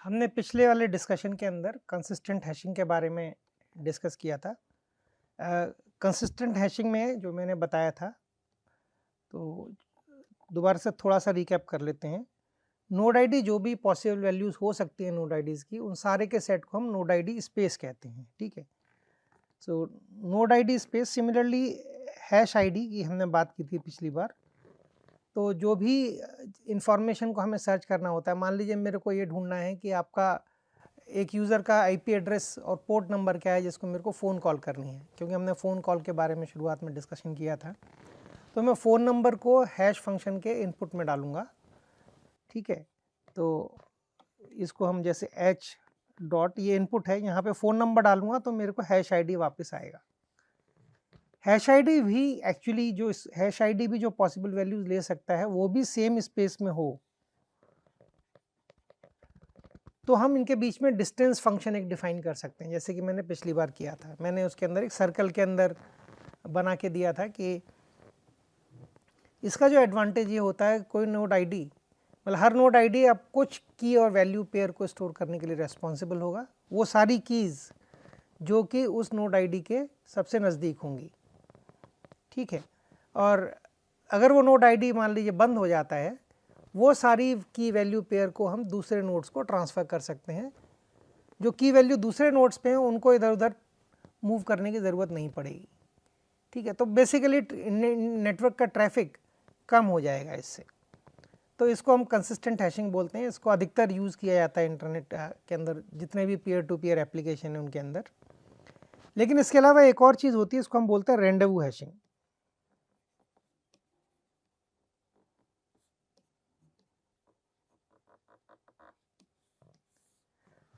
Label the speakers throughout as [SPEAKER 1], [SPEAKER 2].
[SPEAKER 1] हमने पिछले वाले डिस्कशन के अंदर कंसिस्टेंट हैशिंग के बारे में डिस्कस किया था। कंसिस्टेंट हैशिंग में जो मैंने बताया था, तो दोबारा से थोड़ा सा रिकैप कर लेते हैं। नोड आईडी जो भी पॉसिबल वैल्यूज़ हो सकती हैं नोड आईडीज़ की, उन सारे के सेट को हम नोड आईडी स्पेस कहते हैं। ठीक है, so node ID space. Similarly hash ID की हमने बात की थी पिछली बार। तो जो भी इंफॉर्मेशन को हमें सर्च करना होता है, मान लीजिए मेरे को ये ढूंढना है कि आपका एक यूज़र का आईपी एड्रेस और पोर्ट नंबर क्या है जिसको मेरे को फ़ोन कॉल करनी है, क्योंकि हमने फ़ोन कॉल के बारे में शुरुआत में डिस्कशन किया था। तो मैं फ़ोन नंबर को हैश फंक्शन के इनपुट में डालूँगा। ठीक है, तो इसको हम जैसे h डॉट, ये इनपुट है, यहाँ पे फ़ोन नंबर डालूँगा तो मेरे को हैश आईडी वापस आएगा। हैश आईडी भी एक्चुअली, जो हैश आईडी भी जो पॉसिबल वैल्यूज़ ले सकता है वो भी सेम स्पेस में हो, तो हम इनके बीच में डिस्टेंस फंक्शन एक डिफाइन कर सकते हैं, जैसे कि मैंने पिछली बार किया था। मैंने उसके अंदर एक सर्कल के अंदर बना के दिया था कि इसका जो एडवांटेज ये होता है, कोई नोड आईडी, मतलब हर नोड आईडी अब कुछ की और वैल्यू पेयर को स्टोर करने के लिए रेस्पॉन्सिबल होगा, वो सारी कीज़ जो कि उस नोड आईडी के सबसे नज़दीक होंगी। ठीक है, और अगर वो नोड आईडी मान लीजिए बंद हो जाता है, वो सारी की वैल्यू पेयर को हम दूसरे नोड्स को ट्रांसफ़र कर सकते हैं। जो की वैल्यू दूसरे नोड्स पे हैं उनको इधर उधर मूव करने की ज़रूरत नहीं पड़ेगी। ठीक है, तो बेसिकली नेटवर्क का ट्रैफिक कम हो जाएगा इससे। तो इसको हम कंसिस्टेंट हैशिंग बोलते हैं। इसको अधिकतर यूज़ किया जाता है इंटरनेट के अंदर, जितने भी पीयर टू पीयर एप्लीकेशन हैं उनके अंदर। लेकिन इसके अलावा एक और चीज़ होती है, इसको हम बोलते हैं रेंडवू हैशिंग।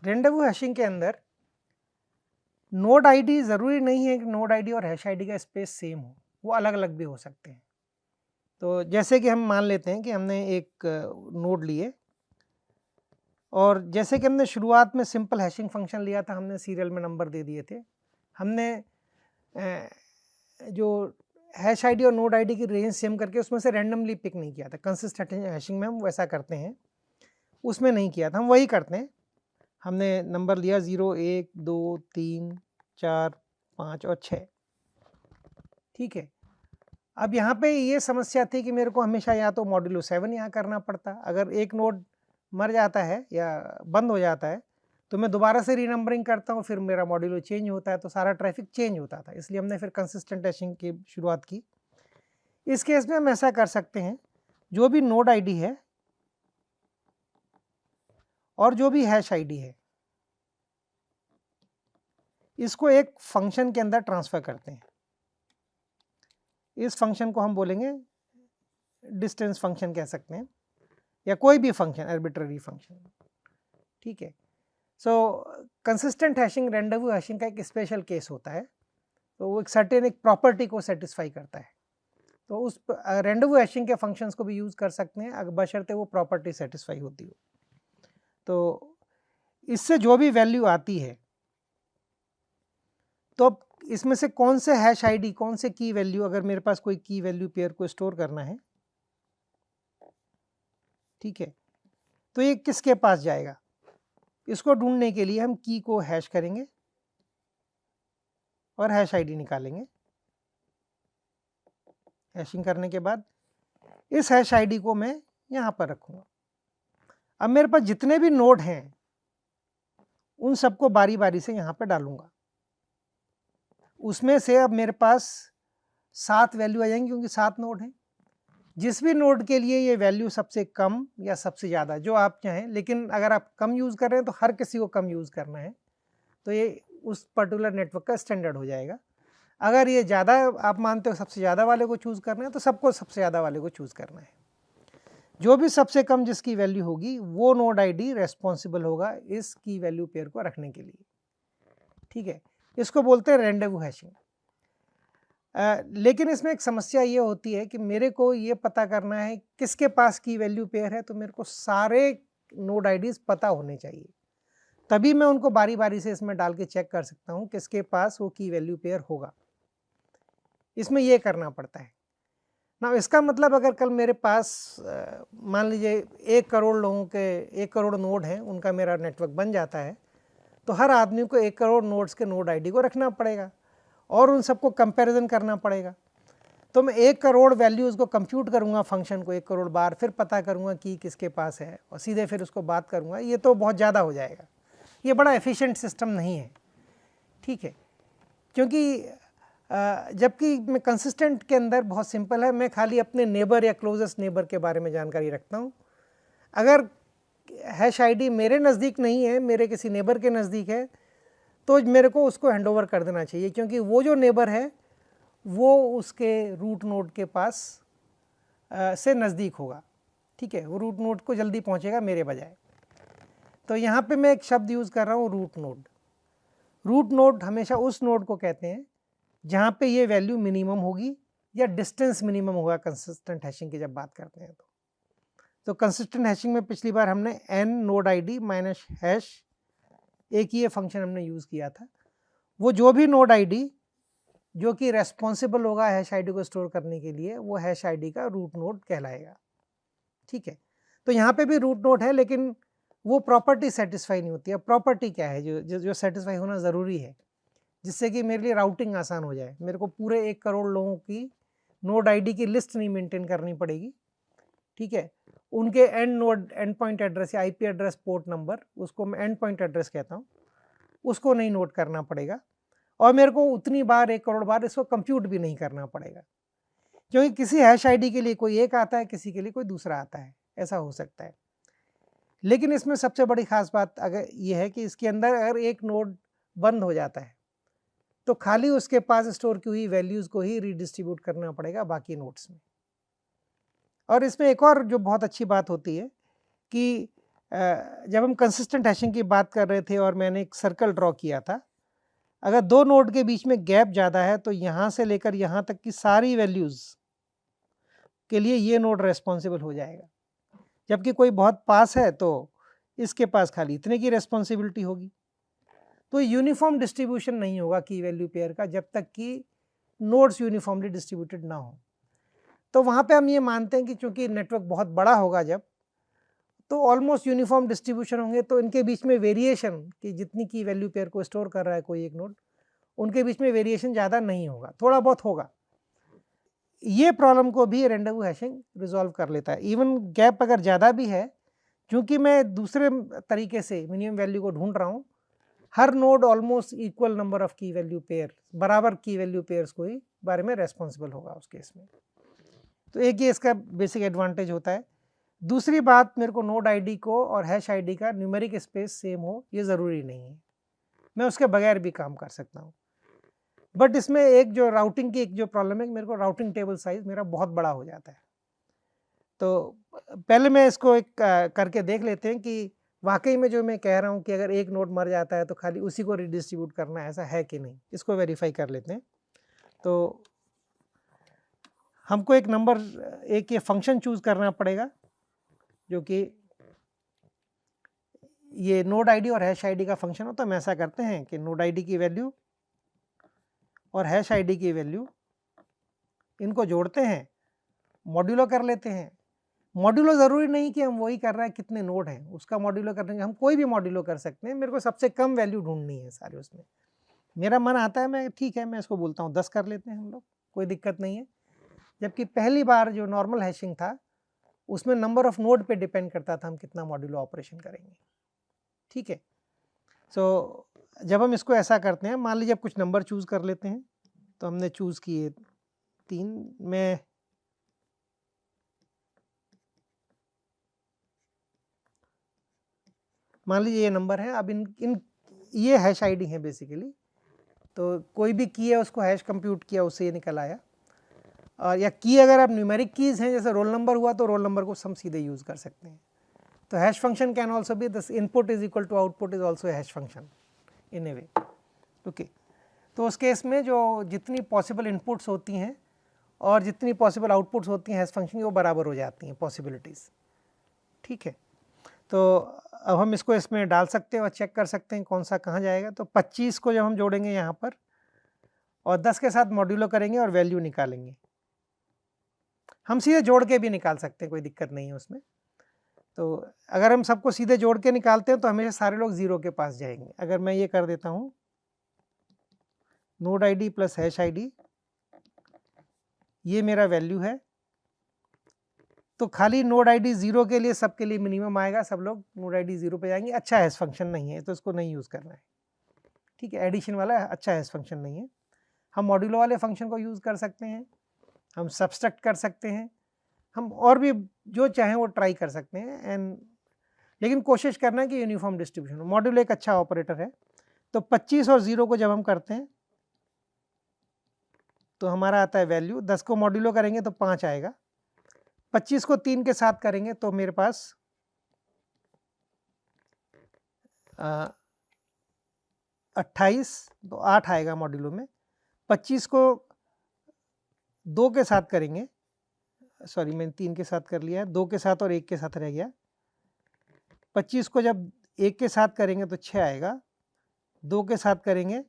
[SPEAKER 1] रेंडवू हैशिंग के अंदर नोड आईडी ज़रूरी नहीं है कि नोड आईडी और हैश आईडी का स्पेस सेम हो, वो अलग अलग भी हो सकते हैं। तो जैसे कि हम मान लेते हैं कि हमने एक नोड लिए, और जैसे कि हमने शुरुआत में सिंपल हैशिंग फंक्शन लिया था, हमने सीरियल में नंबर दे दिए थे। हमने जो हैश आईडी और नोड आईडी की रेंज सेम करके उसमें से रैंडमली पिक नहीं किया था। कंसिस्टेंट हैशिंग में हम वैसा करते हैं, उसमें नहीं किया था। हम वही करते हैं, हमने नंबर लिया 0, 1, 2, 3, 4, 5 और 6। ठीक है, अब यहाँ पे ये समस्या थी कि मेरे को हमेशा या तो मॉड्यूलो 7 यहाँ करना पड़ता। अगर एक नोड मर जाता है या बंद हो जाता है तो मैं दोबारा से रीनंबरिंग करता हूँ, फिर मेरा मॉड्यूलो चेंज होता है, तो सारा ट्रैफिक चेंज होता था। इसलिए हमने फिर कंसिस्टेंट हैशिंग की शुरुआत की। इस केस में हम ऐसा कर सकते हैं, जो भी नोड आईडी है और जो भी हैश आईडी है, इसको एक फंक्शन के अंदर ट्रांसफ़र करते हैं। इस फंक्शन को हम बोलेंगे डिस्टेंस फंक्शन कह सकते हैं, या कोई भी फंक्शन, आर्बिट्ररी फंक्शन। ठीक है, सो कंसिस्टेंट हैशिंग रेंडवू हैशिंग का एक स्पेशल केस होता है, तो वो एक सर्टेन एक प्रॉपर्टी को सेटिस्फाई करता है। तो उस रेंडवू हैशिंग के फंक्शंस को भी यूज़ कर सकते हैं, अगर बशर्ते वो प्रॉपर्टी सेटिस्फाई होती हो। तो इससे जो भी वैल्यू आती है, तो अब इसमें से कौन से हैश आईडी, कौन से की वैल्यू, अगर मेरे पास कोई की वैल्यू पेयर को स्टोर करना है, ठीक है, तो ये किसके पास जाएगा, इसको ढूंढने के लिए हम की को हैश करेंगे और हैश आईडी निकालेंगे। हैशिंग करने के बाद इस हैश आईडी को मैं यहाँ पर रखूँगा। अब मेरे पास जितने भी नोड हैं उन सबको बारी बारी से यहाँ पर डालूँगा। उसमें से अब मेरे पास 7 वैल्यू आ जाएंगी, क्योंकि 7 नोड हैं। जिस भी नोड के लिए ये वैल्यू सबसे कम या सबसे ज़्यादा, जो आप चाहें, लेकिन अगर आप कम यूज़ कर रहे हैं तो हर किसी को कम यूज़ करना है, तो ये उस पर्टिकुलर नेटवर्क का स्टैंडर्ड हो जाएगा। अगर ये ज़्यादा आप मानते हो सबसे ज़्यादा वाले को चूज़ करना है, तो सबको सबसे ज़्यादा वाले को चूज़ करना है। जो भी सबसे कम जिसकी वैल्यू होगी, वो नोड आईडी रेस्पॉन्सिबल होगा इस की वैल्यू पेयर को रखने के लिए। ठीक है, इसको बोलते हैं रेंडवू हैशिंग। लेकिन इसमें एक समस्या ये होती है कि मेरे को ये पता करना है किसके पास की वैल्यू पेयर है, तो मेरे को सारे नोड आईडीज़ पता होने चाहिए, तभी मैं उनको बारी बारी से इसमें डाल के चेक कर सकता हूँ किसके पास वो की वैल्यू पेयर होगा। इसमें ये करना पड़ता है। ना इसका मतलब अगर कल मेरे पास मान लीजिए 1 करोड़ लोगों के 1 करोड़ नोड हैं, उनका मेरा नेटवर्क बन जाता है, तो हर आदमी को 1 करोड़ नोड्स के नोड आईडी को रखना पड़ेगा और उन सबको कंपैरिजन करना पड़ेगा। तो मैं 1 करोड़ वैल्यूज़ को कंप्यूट करूँगा फंक्शन को 1 करोड़ बार, फिर पता करूँगा कि किसके पास है और सीधे फिर उसको बात करूँगा, ये तो बहुत ज़्यादा हो जाएगा, ये बड़ा एफिशिएंट सिस्टम नहीं है, ठीक है। क्योंकि जबकि मैं कंसिस्टेंट के अंदर बहुत सिंपल है, मैं खाली अपने नेबर या क्लोजेस्ट नेबर के बारे में जानकारी रखता हूँ। अगर हैश आईडी मेरे नज़दीक नहीं है, मेरे किसी नेबर के नज़दीक है, तो मेरे को उसको हैंडओवर कर देना चाहिए, क्योंकि वो जो नेबर है वो उसके रूट नोड के पास से नज़दीक होगा, ठीक है, वो रूट नोड को जल्दी पहुँचेगा मेरे बजाय। तो यहाँ पे मैं एक शब्द यूज़ कर रहा हूँ रूट नोड। रूट नोड हमेशा उस नोड को कहते हैं जहाँ पे ये वैल्यू मिनिमम होगी या डिस्टेंस मिनिमम होगा कंसिस्टेंट हैशिंग की जब बात करते हैं। तो कंसिस्टेंट हैशिंग में पिछली बार हमने n node ID minus hash, एक ये फंक्शन हमने यूज़ किया था। वो जो भी नोड आईडी जो कि रेस्पॉन्सिबल होगा हैश आईडी को स्टोर करने के लिए, वो हैश आईडी का रूट नोड कहलाएगा, ठीक है। तो यहाँ पे भी रूट नोड है, लेकिन वो प्रॉपर्टी सेटिस्फाई नहीं होती है। प्रॉपर्टी क्या है जो सेटिस्फाई होना ज़रूरी है, जिससे कि मेरे लिए राउटिंग आसान हो जाए। मेरे को पूरे 1 करोड़ लोगों की नोड आईडी की लिस्ट नहीं मेंटेन करनी पड़ेगी, ठीक है। उनके एंड पॉइंट एड्रेस या आईपी एड्रेस पोर्ट नंबर, उसको मैं एंड पॉइंट एड्रेस कहता हूँ, उसको नहीं नोट करना पड़ेगा और मेरे को उतनी बार 1 करोड़ बार इसको कंप्यूट भी नहीं करना पड़ेगा, क्योंकि किसी हैश आईडी के लिए कोई एक आता है, किसी के लिए कोई दूसरा आता है, ऐसा हो सकता है। लेकिन इसमें सबसे बड़ी खास बात अगर ये है कि इसके अंदर अगर एक नोड बंद हो जाता है तो खाली उसके पास स्टोर की हुई वैल्यूज़ को ही रीडिस्ट्रीब्यूट करना पड़ेगा बाकी नोड्स में। और इसमें एक और जो बहुत अच्छी बात होती है कि जब हम कंसिस्टेंट हैशिंग की बात कर रहे थे और मैंने एक सर्कल ड्रॉ किया था, अगर 2 नोड के बीच में गैप ज़्यादा है तो यहाँ से लेकर यहाँ तक की सारी वैल्यूज़ के लिए ये नोड रेस्पॉन्सिबल हो जाएगा, जबकि कोई बहुत पास है तो इसके पास खाली इतने की रेस्पॉन्सिबिलिटी होगी। तो यूनिफॉर्म डिस्ट्रीब्यूशन नहीं होगा की वैल्यू पेयर का जब तक कि नोड्स यूनिफॉर्मली डिस्ट्रीब्यूटेड ना हो। तो वहाँ पे हम ये मानते हैं कि चूंकि नेटवर्क बहुत बड़ा होगा जब, तो ऑलमोस्ट यूनिफॉर्म डिस्ट्रीब्यूशन होंगे, तो इनके बीच में वेरिएशन कि जितनी की वैल्यू पेयर को स्टोर कर रहा है कोई एक नोड, उनके बीच में वेरिएशन ज़्यादा नहीं होगा, थोड़ा बहुत होगा। ये प्रॉब्लम को भी रेंडवू हैशिंग रिजॉल्व कर लेता है। इवन गैप अगर ज़्यादा भी है, क्योंकि मैं दूसरे तरीके से मिनिमम वैल्यू को ढूंढ रहा हूँ, हर node almost equal number of key value pair, बराबर की वैल्यू पेयर्स को ही बारे में रेस्पॉन्सिबल होगा उस केस में। तो एक ये इसका बेसिक एडवांटेज होता है। दूसरी बात, मेरे को नोड आईडी को और हैश आईडी का न्यूमेरिक स्पेस सेम हो ये ज़रूरी नहीं है, मैं उसके बगैर भी काम कर सकता हूँ। बट इसमें एक जो राउटिंग की एक जो प्रॉब्लम है, मेरे को राउटिंग टेबल साइज मेरा बहुत बड़ा हो जाता है। तो पहले मैं इसको एक करके देख लेते हैं कि वाकई में जो मैं कह रहा हूँ कि अगर एक नोड मर जाता है तो खाली उसी को रिडिस्ट्रीब्यूट करना है, ऐसा है कि नहीं, इसको वेरीफाई कर लेते हैं। तो हमको एक नंबर, एक ये फंक्शन चूज करना पड़ेगा जो कि ये नोड आईडी और हैश आईडी का फंक्शन हो। तो हम ऐसा करते हैं कि नोड आईडी की वैल्यू और हैश आईडी की वैल्यू इनको जोड़ते हैं, मॉड्यूलो कर लेते हैं। मॉड्यूलो ज़रूरी नहीं कि हम वही कर रहे हैं कितने नोड हैं उसका मॉड्यूलो करने के, हम कोई भी मॉड्यूलो कर सकते हैं। मेरे को सबसे कम वैल्यू ढूंढनी है सारे उसमें, मेरा मन आता है मैं ठीक है मैं इसको बोलता हूँ 10 कर लेते हैं हम लोग, कोई दिक्कत नहीं है। जबकि पहली बार जो नॉर्मल हैशिंग था उसमें नंबर ऑफ नोड पे डिपेंड करता था हम कितना मॉड्यूलो ऑपरेशन करेंगे, ठीक है। सो जब हम इसको ऐसा करते हैं, मान लीजिए अब कुछ नंबर चूज़ कर लेते हैं। तो हमने चूज़ किए 3 में, मान लीजिए ये नंबर है। अब इन ये हैश आईडी है बेसिकली, तो कोई भी की है उसको हैश कंप्यूट किया, उससे ये निकल आया। और या की अगर आप न्यूमेरिक कीज़ हैं, जैसे रोल नंबर हुआ तो रोल नंबर को हम सीधे यूज़ कर सकते हैं। तो hash function can also be this input is equal to output is also hash function in a way, okay. तो उस केस में जो जितनी पॉसिबल इनपुट्स होती हैं और जितनी पॉसिबल आउटपुट्स होती हैं हैश फंक्शन की, वो बराबर हो जाती हैं पॉसिबिलिटीज़, ठीक है। तो अब हम इसको इसमें डाल सकते हैं और चेक कर सकते हैं कौन सा कहाँ जाएगा। तो 25 को जब हम जोड़ेंगे यहाँ पर और 10 के साथ मॉड्यूलो करेंगे और वैल्यू निकालेंगे, हम सीधे जोड़ के भी निकाल सकते हैं, कोई दिक्कत नहीं है उसमें। तो अगर हम सबको सीधे जोड़ के निकालते हैं तो हमेशा सारे लोग 0 के पास जाएंगे। अगर मैं ये कर देता हूँ node ID plus hash ID, ये मेरा वैल्यू है, तो खाली नोड आईडी 0 के लिए सबके लिए मिनिमम आएगा, सब लोग नोड आईडी 0 पे जाएंगे। अच्छा हैश फंक्शन नहीं है तो इसको नहीं यूज़ करना है, ठीक है। एडिशन वाला अच्छा हैश फंक्शन नहीं है। हम मॉड्यूलो वाले फंक्शन को यूज़ कर सकते हैं, हम सब्सट्रैक्ट कर सकते हैं, हम और भी जो चाहें वो ट्राई कर सकते हैं। एंड लेकिन कोशिश करना है कि यूनिफॉर्म डिस्ट्रीब्यूशन हो। मॉड्यूलो एक अच्छा ऑपरेटर है। तो 25 और 0 को जब हम करते हैं तो हमारा आता है वैल्यू, 10 को मॉड्यूलो करेंगे तो 5 आएगा, 25 को 3 के साथ करेंगे तो मेरे पास 28, तो 8 आएगा मॉड्यूलो में। 25 को 2 के साथ करेंगे, सॉरी मैंने 3 के साथ कर लिया है, 2 के साथ और 1 के साथ रह गया। 25 को जब 1 के साथ करेंगे तो 6 आएगा, 2 के साथ करेंगे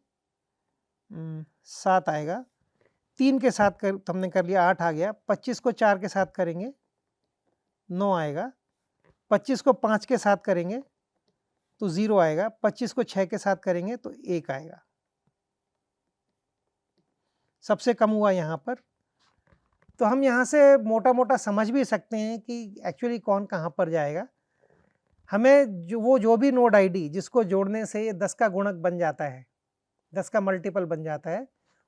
[SPEAKER 1] 7 आएगा, 3 के साथ कर तो हमने कर लिया 8 आ गया। 25 को 4 के साथ करेंगे 9 आएगा, 25 को 5 के साथ करेंगे तो 0 आएगा, 25 को 6 के साथ करेंगे तो 1 आएगा। सबसे कम हुआ यहाँ पर। तो हम यहाँ से मोटा मोटा समझ भी सकते हैं कि एक्चुअली कौन कहाँ पर जाएगा। हमें जो भी नोड आईडी जिसको जोड़ने से ये 10 का गुणक बन जाता है, 10 का मल्टीपल बन जाता है,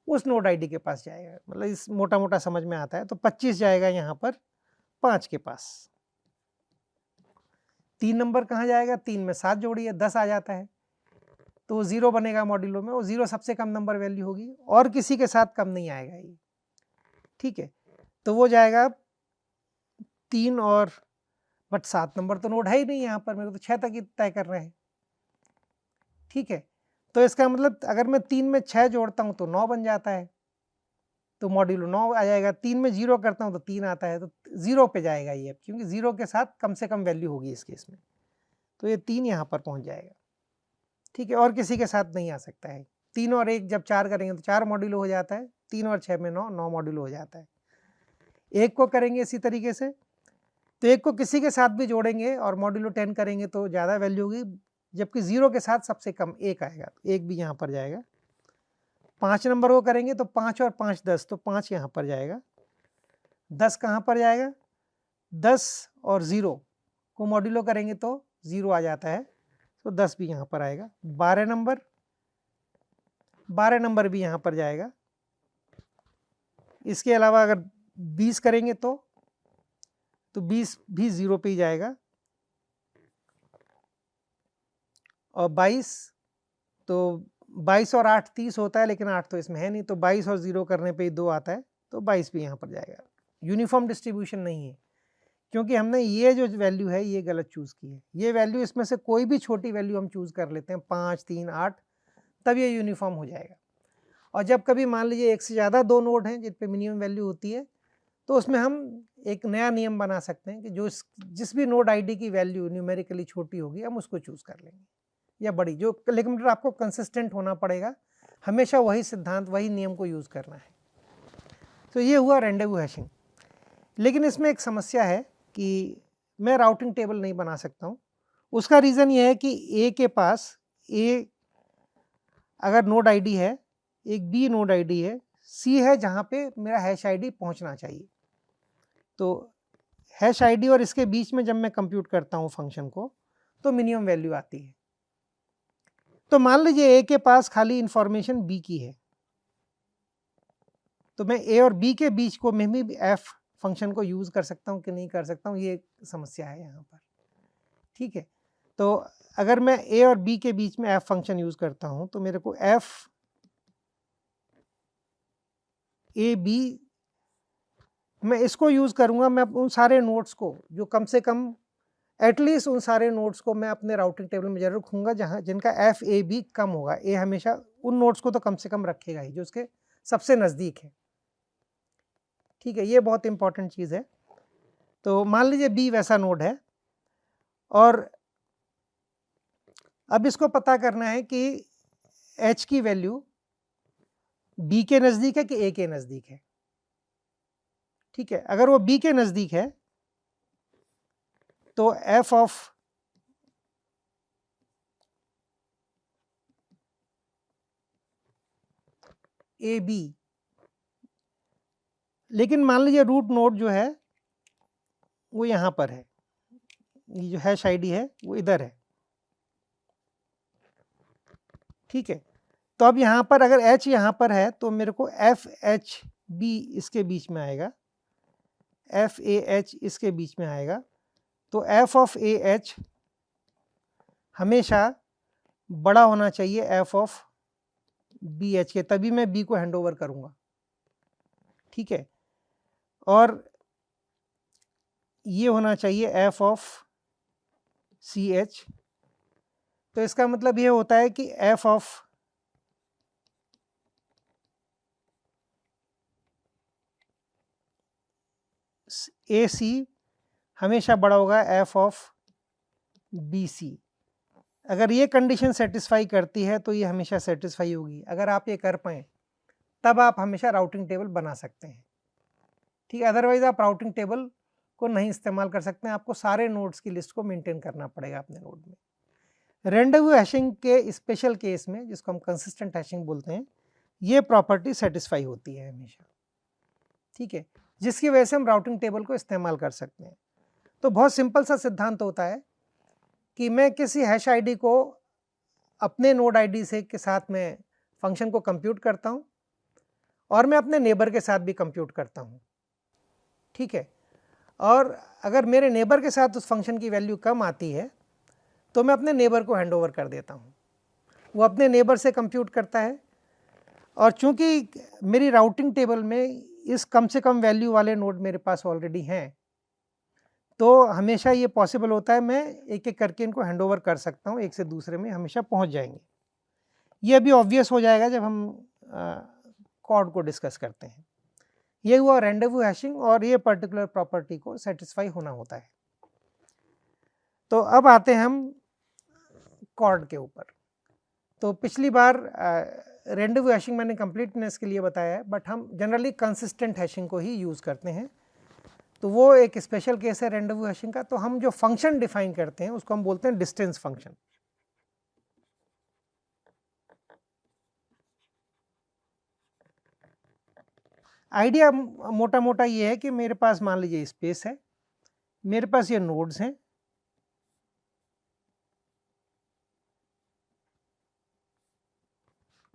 [SPEAKER 1] उस नोड आईडी के पास जाएगा। मतलब इस मोटा मोटा समझ में आता है। तो 25 जाएगा यहाँ पर 5 के पास। 3 नंबर कहाँ जाएगा? 3 में 7 जोड़िए 10 आ जाता है, तो 0 बनेगा मॉड्यूलो में। वो 0 सबसे कम नंबर वैल्यू होगी और किसी के साथ कम नहीं आएगा ये, ठीक है। तो वो जाएगा 3 और बट 7 नंबर तो नोड है ही नहीं यहाँ पर, मेरे को तो 6 तक ही तय कर रहे हैं, ठीक है। तो इसका मतलब अगर मैं 3 में 6 जोड़ता हूँ तो 9 बन जाता है, तो मॉड्यूलो 9 आ जाएगा। 3 में 0 करता हूँ तो 3 आता है, तो 0 पे जाएगा ये, क्योंकि 0 के साथ कम से कम वैल्यू होगी इस केस में, तो ये 3 यहाँ पर पहुँच जाएगा, ठीक है। और किसी के साथ नहीं आ सकता है। 3 और 1 जब 4 करेंगे तो 4 मॉड्यूलो हो जाता है, 3 और 6 में 9 मॉड्यूलो हो जाता है। 1 को करेंगे इसी तरीके से, तो 1 को किसी के साथ भी जोड़ेंगे और मॉड्यूलो 10 करेंगे तो ज़्यादा वैल्यू होगी, जबकि 0 के साथ सबसे कम 1 आएगा, तो 1 भी यहाँ पर जाएगा। 5 नंबर को करेंगे तो 5 और 5 10, तो 5 यहाँ पर जाएगा। 10 कहाँ पर जाएगा? 10 और 0 को मॉड्यूलो करेंगे तो 0 आ जाता है, तो 10 भी यहाँ पर आएगा। 12 नंबर भी यहाँ पर जाएगा। इसके अलावा अगर 20 करेंगे तो 20 भी 0 पे ही जाएगा। और 22, तो 22 और 8 30 होता है, लेकिन 8 तो इसमें है नहीं, तो 22 और 0 करने पे ही 2 आता है, तो 22 भी यहाँ पर जाएगा। यूनिफॉर्म डिस्ट्रीब्यूशन नहीं है, क्योंकि हमने ये जो वैल्यू है ये गलत चूज़ की है। ये वैल्यू इसमें से कोई भी छोटी वैल्यू हम चूज़ कर लेते हैं, 5 3 8, तब ये यूनिफॉर्म हो जाएगा। और जब कभी मान लीजिए एक से ज़्यादा 2 नोड हैं जिन पे मिनिमम वैल्यू होती है, तो उसमें हम एक नया नियम बना सकते हैं कि जिस भी नोड आईडी की वैल्यू न्यूमेरिकली छोटी होगी हम उसको चूज़ कर लेंगे, या बड़ी, जो लेकिन मतलब आपको कंसिस्टेंट होना पड़ेगा, हमेशा वही सिद्धांत वही नियम को यूज़ करना है। तो ये हुआ रेंडेवू हैशिंग। लेकिन इसमें एक समस्या है कि मैं राउटिंग टेबल नहीं बना सकता हूँ। उसका रीज़न ये है कि ए के पास अगर नोड आईडी है, एक बी नोड आईडी है, सी है जहाँ पे मेरा हैश आईडी पहुँचना चाहिए। तो हैश आईडी और इसके बीच में जब मैं कंप्यूट करता हूँ फंक्शन को, तो मिनिमम वैल्यू आती है। तो मान लीजिए ए के पास खाली इंफॉर्मेशन बी की है, तो मैं ए और बी के बीच को मैं भी एफ फंक्शन को यूज़ कर सकता हूँ कि नहीं कर सकता हूँ, ये समस्या है यहाँ पर, ठीक है। तो अगर मैं ए और बी के बीच में एफ फंक्शन यूज़ करता हूँ तो मेरे को एफ ए बी, मैं इसको यूज़ करूँगा, मैं उन सारे नोड्स को जो कम से कम एटलीस्ट उन सारे नोड्स को मैं अपने राउटिंग टेबल में जरूर रखूँगा जहाँ जिनका एफ ए बी कम होगा। ए हमेशा उन नोड्स को तो कम से कम रखेगा ही जो उसके सबसे नज़दीक है, ठीक है। ये बहुत इंपॉर्टेंट चीज़ है। तो मान लीजिए बी वैसा नोड है, और अब इसको पता करना है कि एच की वैल्यू बी के नज़दीक है कि ए के नज़दीक है। ठीक है। अगर वो बी के नज़दीक है तो एफ ऑफ ए बी, लेकिन मान लीजिए रूट नोड जो है वो यहाँ पर है, ये जो हैश आईडी है वो इधर है, ठीक है। तो अब यहाँ पर अगर h यहाँ पर है तो मेरे को एफ एच बी इसके बीच में आएगा, एफ ए एच इसके बीच में आएगा। तो एफ ऑफ ए एच हमेशा बड़ा होना चाहिए एफ ऑफ बी एच के, तभी मैं बी को हैंड ओवर करूँगा, ठीक है। और ये होना चाहिए एफ ऑफ सी एच। तो इसका मतलब ये होता है कि एफ ऑफ ए सी हमेशा बड़ा होगा एफ ऑफ बी सी। अगर ये कंडीशन सेटिस्फाई करती है तो ये हमेशा सेटिस्फाई होगी। अगर आप ये कर पाएँ तब आप हमेशा राउटिंग टेबल बना सकते हैं, ठीक है। अदरवाइज आप राउटिंग टेबल को नहीं इस्तेमाल कर सकते हैं, आपको सारे नोड्स की लिस्ट को मेंटेन करना पड़ेगा अपने नोड में। रेंडवू हैशिंग के स्पेशल केस में, जिसको हम कंसिस्टेंट हैशिंग बोलते हैं, ये प्रॉपर्टी सेटिस्फाई होती है हमेशा, ठीक है, जिसकी वजह से हम राउटिंग टेबल को इस्तेमाल कर सकते हैं। तो बहुत सिंपल सा सिद्धांत होता है कि मैं किसी हैश आईडी को अपने नोड आईडी से के साथ में फंक्शन को कंप्यूट करता हूं और मैं अपने नेबर के साथ भी कंप्यूट करता हूं, ठीक है। और अगर मेरे नेबर के साथ उस फंक्शन की वैल्यू कम आती है तो मैं अपने नेबर को हैंड ओवर कर देता हूं, वो अपने नेबर से कंप्यूट करता है। और चूंकि मेरी राउटिंग टेबल में इस कम से कम वैल्यू वाले नोड मेरे पास ऑलरेडी हैं, तो हमेशा ये पॉसिबल होता है मैं एक एक करके इनको हैंड ओवर कर सकता हूँ, एक से दूसरे में हमेशा पहुँच जाएंगे। ये अभी ऑब्वियस हो जाएगा जब हम कॉर्ड को डिस्कस करते हैं। ये हुआ रेंडवू हैशिंग, और ये पर्टिकुलर प्रॉपर्टी को सेटिस्फाई होना होता है। तो अब आते हैं हम कॉर्ड के ऊपर। तो पिछली बार रेंडवू हैशिंग मैंने कंप्लीटनेस के लिए बताया है, बट हम जनरली कंसिस्टेंट हैशिंग को ही यूज़ करते हैं। तो वो एक स्पेशल केस है रेंडवू हैशिंग का। तो हम जो फंक्शन डिफाइन करते हैं उसको हम बोलते हैं डिस्टेंस फंक्शन। आइडिया मोटा मोटा ये है कि मेरे पास मान लीजिए स्पेस है, मेरे पास ये नोड्स हैं,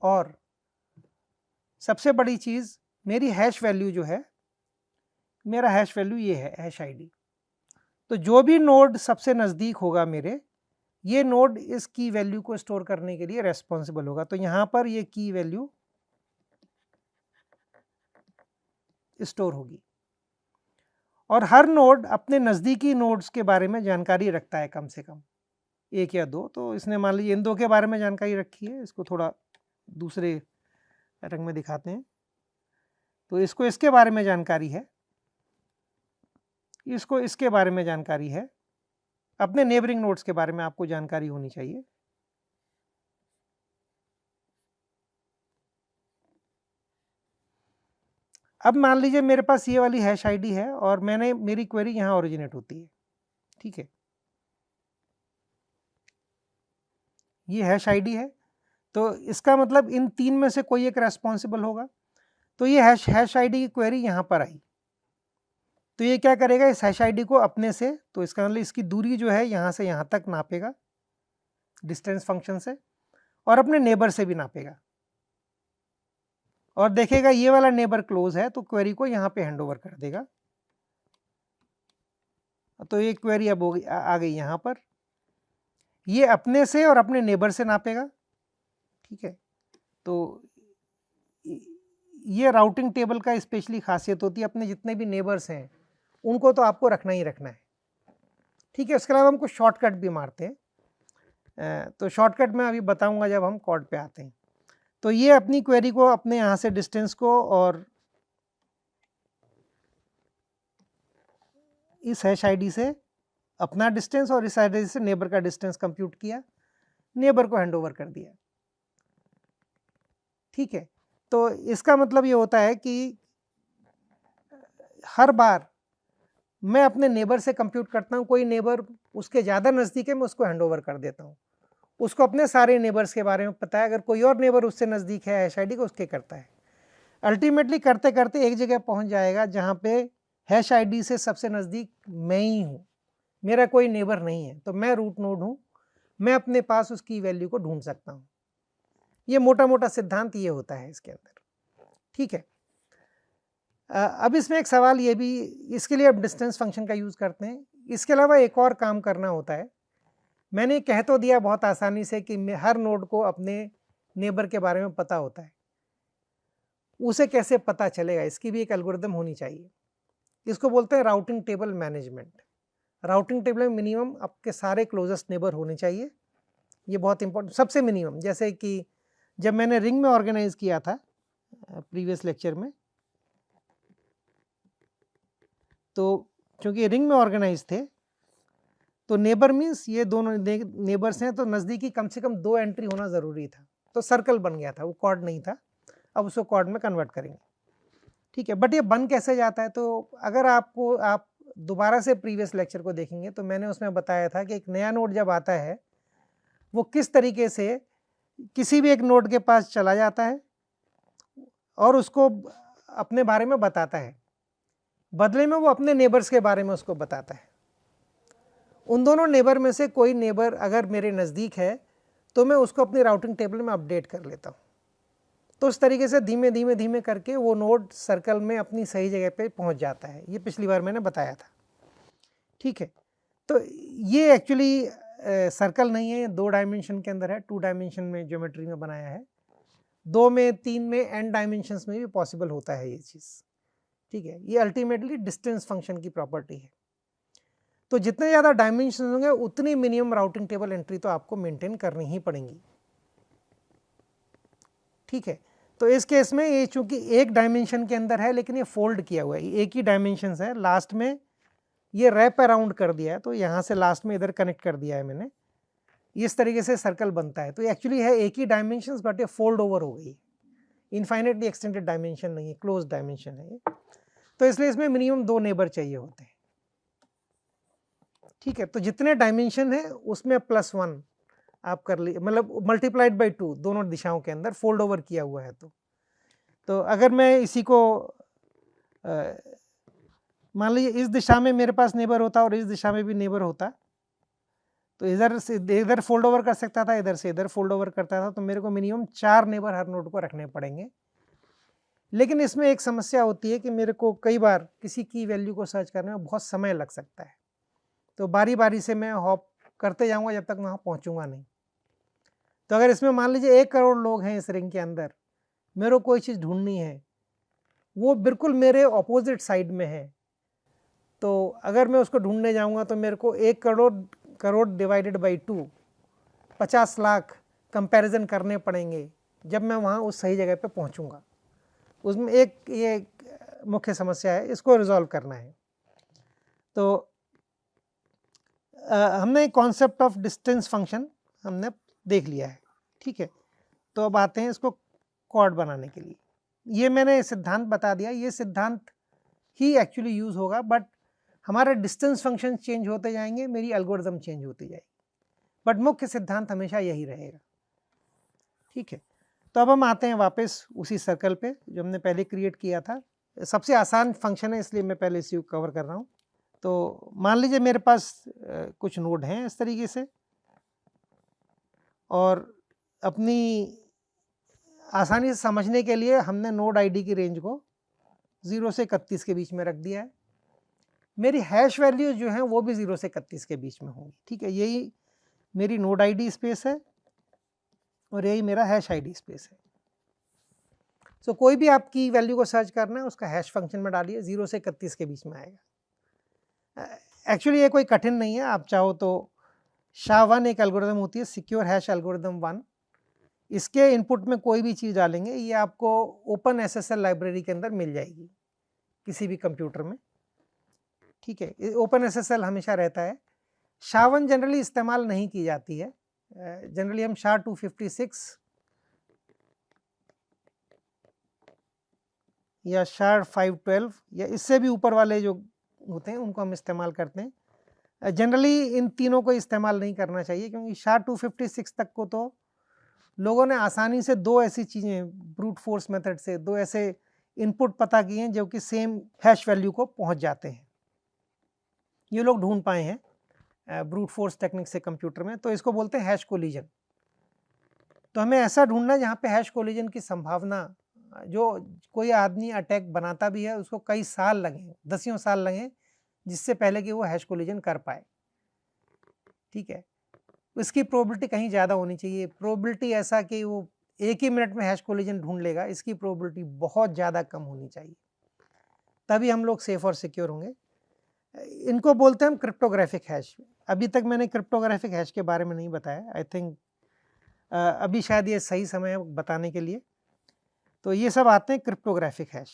[SPEAKER 1] और सबसे बड़ी चीज़ मेरी हैश वैल्यू जो है, मेरा हैश वैल्यू ये है हैश आईडी। तो जो भी नोड सबसे नज़दीक होगा मेरे, ये नोड इस की वैल्यू को स्टोर करने के लिए रेस्पॉन्सिबल होगा। तो यहाँ पर ये की वैल्यू स्टोर होगी, और हर नोड अपने नज़दीकी नोड्स के बारे में जानकारी रखता है, कम से कम एक या दो। तो इसने मान लीजिए इन दो के बारे में जानकारी रखी है, इसको थोड़ा दूसरे रंग में दिखाते हैं। तो इसको इसके बारे में जानकारी है, इसको इसके बारे में जानकारी है, अपने नेबरिंग नोड्स के बारे में आपको जानकारी होनी चाहिए। अब मान लीजिए मेरे पास ये वाली हैश आईडी है और मेरी क्वेरी यहाँ ओरिजिनेट होती है, ठीक है। ये हैश आईडी है, तो इसका मतलब इन तीन में से कोई एक रेस्पॉन्सिबल होगा। तो ये हैश आईडी की क्वेरी यहाँ पर आई, तो ये क्या करेगा, इस हैश आईडी को अपने से, तो इसका मतलब इसकी दूरी जो है यहाँ से यहाँ तक नापेगा डिस्टेंस फंक्शन से, और अपने नेबर से भी नापेगा, और देखेगा ये वाला नेबर क्लोज है तो क्वेरी को यहाँ पे हैंड ओवर कर देगा। तो ये क्वेरी अब आ गई यहाँ पर, ये अपने से और अपने नेबर से नापेगा, ठीक है। तो ये राउटिंग टेबल का स्पेशली खासियत होती है, अपने जितने भी नेबर्स हैं उनको तो आपको रखना ही रखना है, ठीक है। उसके अलावा हम कुछ शॉर्टकट भी मारते हैं, तो शॉर्टकट मैं अभी बताऊंगा जब हम कॉर्ड पे आते हैं। तो ये अपनी क्वेरी को अपने यहाँ से डिस्टेंस को और इस हैश आईडी से अपना डिस्टेंस और इस आईडी से नेबर का डिस्टेंस कंप्यूट किया, नेबर को हैंड ओवर कर दिया, ठीक है। तो इसका मतलब ये होता है कि हर बार मैं अपने नेबर से कंप्यूट करता हूँ, कोई नेबर उसके ज़्यादा नज़दीक है मैं उसको हैंडओवर कर देता हूँ, उसको अपने सारे नेबर्स के बारे में पता है, अगर कोई और नेबर उससे नज़दीक है हैश आईडी को उसके करता है। अल्टीमेटली करते करते एक जगह पहुँच जाएगा जहाँ पे हैश आईडी से सबसे नज़दीक मैं ही हूँ, मेरा कोई नेबर नहीं है, तो मैं रूट नोड हूँ, मैं अपने पास उसकी वैल्यू को ढूंढ सकता हूँ। ये मोटा मोटा सिद्धांत ये होता है इसके अंदर, ठीक है। अब इसमें एक सवाल ये भी, इसके लिए अब डिस्टेंस फंक्शन का यूज़ करते हैं, इसके अलावा एक और काम करना होता है। मैंने कह तो दिया बहुत आसानी से कि हर नोड को अपने नेबर के बारे में पता होता है, उसे कैसे पता चलेगा, इसकी भी एक एल्गोरिदम होनी चाहिए। इसको बोलते हैं routing table management. Routing table में मिनिमम आपके सारे क्लोजेस्ट नेबर होने चाहिए, ये बहुत इंपॉर्टेंट, सबसे मिनिमम। जैसे कि जब मैंने रिंग में ऑर्गेनाइज किया था प्रीवियस लेक्चर में, तो चूंकि रिंग में ऑर्गेनाइज थे तो नेबर मीन्स ये दोनों नेबर्स हैं, तो नज़दीकी कम से कम 2 एंट्री होना ज़रूरी था, तो सर्कल बन गया था, वो कॉर्ड नहीं था, अब उसको कॉर्ड में कन्वर्ट करेंगे, ठीक है। बट ये बन कैसे जाता है, तो अगर आप दोबारा से प्रीवियस लेक्चर को देखेंगे तो मैंने उसमें बताया था कि एक नया नोड जब आता है वो किस तरीके से किसी भी एक नोड के पास चला जाता है और उसको अपने बारे में बताता है, बदले में वो अपने नेबर्स के बारे में उसको बताता है। उन दोनों नेबर में से कोई नेबर अगर मेरे नज़दीक है तो मैं उसको अपनी राउटिंग टेबल में अपडेट कर लेता हूँ, तो उस तरीके से धीमे धीमे धीमे करके वो नोड सर्कल में अपनी सही जगह पे पहुँच जाता है। ये पिछली बार मैंने बताया था, ठीक है। तो ये एक्चुअली सर्कल नहीं है, 2 डायमेंशन के अंदर है, 2 डायमेंशन में ज्योमेट्री में बनाया है, 2 में 3 में एन डायमेंशंस में भी पॉसिबल होता है ये चीज़, ठीक है। ये अल्टीमेटली डिस्टेंस फंक्शन की प्रॉपर्टी है। तो जितने ज़्यादा डायमेंशन होंगे उतनी मिनिमम राउटिंग टेबल एंट्री तो आपको मेंटेन करनी ही पड़ेंगी, ठीक है। तो इस केस में ये चूंकि एक डायमेंशन के अंदर है लेकिन ये फोल्ड किया हुआ है, एक ही डायमेंशन है, लास्ट में ये रैप अराउंड कर दिया है, तो यहाँ से लास्ट में इधर कनेक्ट कर दिया है मैंने, इस तरीके से सर्कल बनता है। तो एक्चुअली है एक ही डायमेंशन, बट ये फोल्ड ओवर हो गई, इनफाइनेटली एक्सटेंडेड डायमेंशन नहीं है, क्लोज डायमेंशन है ये, तो इसलिए इसमें मिनिमम 2 नेबर चाहिए होते हैं, ठीक है। तो जितने डायमेंशन है उसमें +1 आप कर ली, मतलब मल्टीप्लाइड बाई 2 दोनों दिशाओं के अंदर फोल्ड ओवर किया हुआ है। तो अगर मैं इसी को मान लीजिए इस दिशा में मेरे पास नेबर होता और इस दिशा में भी नेबर होता, तो इधर से इधर फोल्ड ओवर कर सकता था, इधर से इधर फोल्ड ओवर करता था, तो मेरे को मिनिमम 4 नेबर हर नोड को रखने पड़ेंगे। लेकिन इसमें एक समस्या होती है कि मेरे को कई बार किसी की वैल्यू को सर्च करने में बहुत समय लग सकता है, तो बारी बारी से मैं हॉप करते जाऊंगा जब तक वहाँ पहुँचूंगा नहीं। तो अगर इसमें मान लीजिए 1 करोड़ लोग हैं इस रिंग के अंदर, मेरे को कोई चीज़ ढूंढनी है, वो बिल्कुल मेरे ऑपोजिट साइड में है, तो अगर मैं उसको ढूंढने जाऊंगा तो मेरे को 1 crore divided by 2 50 lakh comparison करने पड़ेंगे जब मैं वहाँ उस सही जगह पे पहुँचूंगा। उसमें एक ये मुख्य समस्या है, इसको रिजॉल्व करना है। तो हमने कॉन्सेप्ट ऑफ डिस्टेंस फंक्शन हमने देख लिया है, ठीक है। तो अब आते हैं इसको कॉर्ड बनाने के लिए। ये मैंने सिद्धांत बता दिया, ये सिद्धांत ही एक्चुअली यूज़ होगा, बट हमारे डिस्टेंस फंक्शन चेंज होते जाएंगे, मेरी एल्गोरिदम चेंज होती जाएगी, बट मुख्य सिद्धांत हमेशा यही रहेगा, ठीक है। तो अब हम आते हैं वापस उसी सर्कल पे जो हमने पहले क्रिएट किया था। सबसे आसान फंक्शन है इसलिए मैं पहले इसी को कवर कर रहा हूँ। तो मान लीजिए मेरे पास कुछ नोड हैं इस तरीके से, और अपनी आसानी से समझने के लिए हमने नोड आईडी की रेंज को 0 से 31 के बीच में रख दिया है। मेरी हैश वैल्यूज जो हैं वो भी 0 से 31 के बीच में होंगी, ठीक है। यही मेरी नोड आईडी स्पेस है और यही मेरा हैश आईडी स्पेस है। सो कोई भी आपकी वैल्यू को सर्च करना है उसका हैश फंक्शन में डालिए, 0 से 31 के बीच में आएगा। एक्चुअली ये कोई कठिन नहीं है, आप चाहो तो SHA-1 एक एल्गोरिदम होती है, सिक्योर हैश एल्गोरिदम 1, इसके इनपुट में कोई भी चीज़ डालेंगे ये आपको ओपन SSL लाइब्रेरी के अंदर मिल जाएगी किसी भी कंप्यूटर में, ठीक है। ओपन SSL हमेशा रहता है। SHA-1 जनरली इस्तेमाल नहीं की जाती है, जनरली हम SHA-256 या SHA-512 या इससे भी ऊपर वाले जो होते हैं उनको हम इस्तेमाल करते हैं। जनरली इन तीनों को इस्तेमाल नहीं करना चाहिए, क्योंकि SHA-256 तक को तो लोगों ने आसानी से दो ऐसी चीज़ें ब्रूट फोर्स मेथड से, दो ऐसे इनपुट पता किए हैं जो कि सेम हैश वैल्यू को पहुंच जाते हैं। ये लोग ढूंढ पाए हैं ब्रूट फोर्स टेक्निक से कंप्यूटर में, तो इसको बोलते हैं हैश कोलिजन। तो हमें ऐसा ढूंढना है जहाँ पे हैश कोलिजन की संभावना, जो कोई आदमी अटैक बनाता भी है उसको कई साल लगे, दसियों साल लगे, जिससे पहले कि वो हैश कोलिजन कर पाए। ठीक है, इसकी प्रोबेबिलिटी कहीं ज़्यादा होनी चाहिए। प्रोबेबिलिटी ऐसा कि वो एक ही मिनट में हैश कोलिजन ढूंढ लेगा, इसकी प्रोबेबिलिटी बहुत ज़्यादा कम होनी चाहिए, तभी हम लोग सेफ और सिक्योर होंगे। इनको बोलते हैं हम क्रिप्टोग्राफिक हैश। अभी तक मैंने क्रिप्टोग्राफिक हैश के बारे में नहीं बताया। आई थिंक अभी शायद ये सही समय है बताने के लिए। तो ये सब आते हैं क्रिप्टोग्राफिक हैश।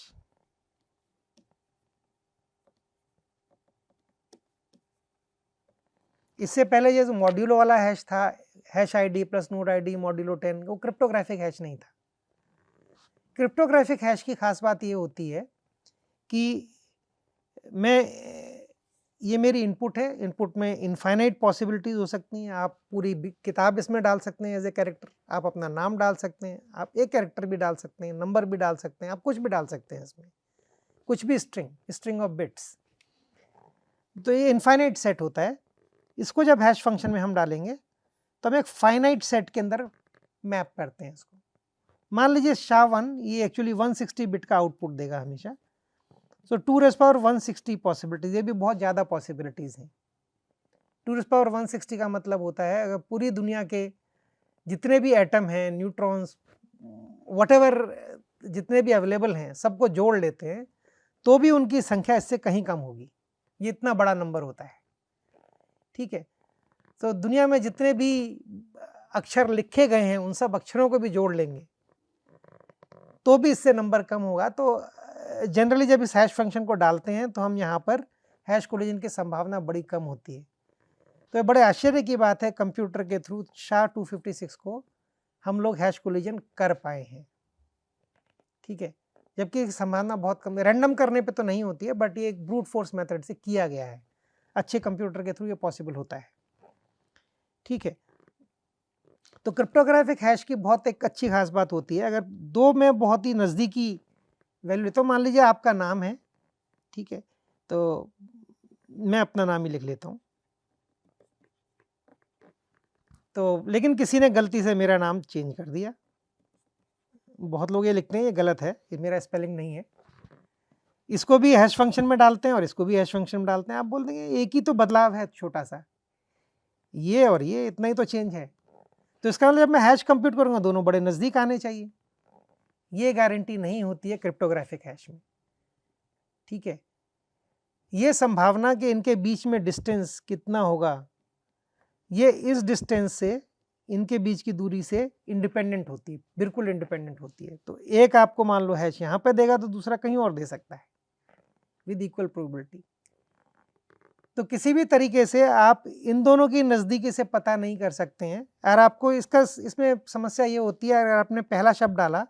[SPEAKER 1] इससे पहले ये जो मॉड्यूलो वाला हैश था, hash ID plus node ID modulo 10, वो क्रिप्टोग्राफिक हैश नहीं था। क्रिप्टोग्राफिक हैश की खास बात ये होती है कि ये मेरी इनपुट है, इनपुट में इनफाइनाइट पॉसिबिलिटीज हो सकती हैं। आप पूरी किताब इसमें डाल सकते हैं एज ए कैरेक्टर, आप अपना नाम डाल सकते हैं, आप एक कैरेक्टर भी डाल सकते हैं, नंबर भी डाल सकते हैं, आप कुछ भी डाल सकते हैं इसमें, कुछ भी स्ट्रिंग ऑफ बिट्स। तो ये इनफाइनाइट सेट होता है। इसको जब हैश फंक्शन में हम डालेंगे तो हम एक फाइनाइट सेट के अंदर मैप करते हैं इसको। मान लीजिए SHA-1 ये एक्चुअली 160 बिट का आउटपुट देगा हमेशा। सो 2⁻160 पॉसिबिलिटीज, ये भी बहुत ज़्यादा पॉसिबिलिटीज़ हैं। 2⁻160 का मतलब होता है अगर पूरी दुनिया के जितने भी एटम हैं, न्यूट्रॉन्स, व्हाटएवर जितने भी अवेलेबल हैं, सबको जोड़ लेते हैं तो भी उनकी संख्या इससे कहीं कम होगी। ये इतना बड़ा नंबर होता है। ठीक है, तो दुनिया में जितने भी अक्षर लिखे गए हैं उन सब अक्षरों को भी जोड़ लेंगे तो भी इससे नंबर कम होगा। तो जनरली जब इस हैश फंक्शन को डालते हैं तो हम यहाँ पर हैश कोलिजन की संभावना बड़ी कम होती है। तो ये बड़े आश्चर्य की बात है, कंप्यूटर के थ्रू SHA-256 को हम लोग हैश कोलिजन कर पाए हैं। ठीक है, जबकि संभावना बहुत कम है, रैंडम करने पे तो नहीं होती है, बट ये एक ब्रूट फोर्स मेथड से किया गया है। अच्छे कंप्यूटर के थ्रू ये पॉसिबल होता है। ठीक है, तो क्रिप्टोग्राफिक हैश की बहुत एक अच्छी खास बात होती है, अगर दो में बहुत ही नज़दीकी वैल्यू, तो मान लीजिए आपका नाम है, ठीक है, तो मैं अपना नाम ही लिख लेता हूँ। तो लेकिन किसी ने गलती से मेरा नाम चेंज कर दिया। बहुत लोग ये लिखते हैं ये गलत है, ये मेरा स्पेलिंग नहीं है। इसको भी हैश फंक्शन में डालते हैं और इसको भी हैश फंक्शन में डालते हैं। आप बोल देंगे एक ही तो बदलाव है छोटा सा, ये और ये इतना ही तो चेंज है। तो इसका मतलब जब मैं हैश कंप्यूट करूंगा दोनों बड़े नज़दीक आने चाहिए। ये गारंटी नहीं होती है क्रिप्टोग्राफिक हैश में। ठीक है, ये संभावना कि इनके बीच में डिस्टेंस कितना होगा, ये इस डिस्टेंस से, इनके बीच की दूरी से इंडिपेंडेंट होती है, बिल्कुल इंडिपेंडेंट होती है। तो एक आपको मान लो हैश यहाँ पे देगा तो दूसरा कहीं और दे सकता है विद इक्वल प्रोबेबिलिटी। तो किसी भी तरीके से आप इन दोनों की नज़दीकी से पता नहीं कर सकते हैं। और आपको इसमें समस्या ये होती है, अगर आपने पहला शब्द डाला,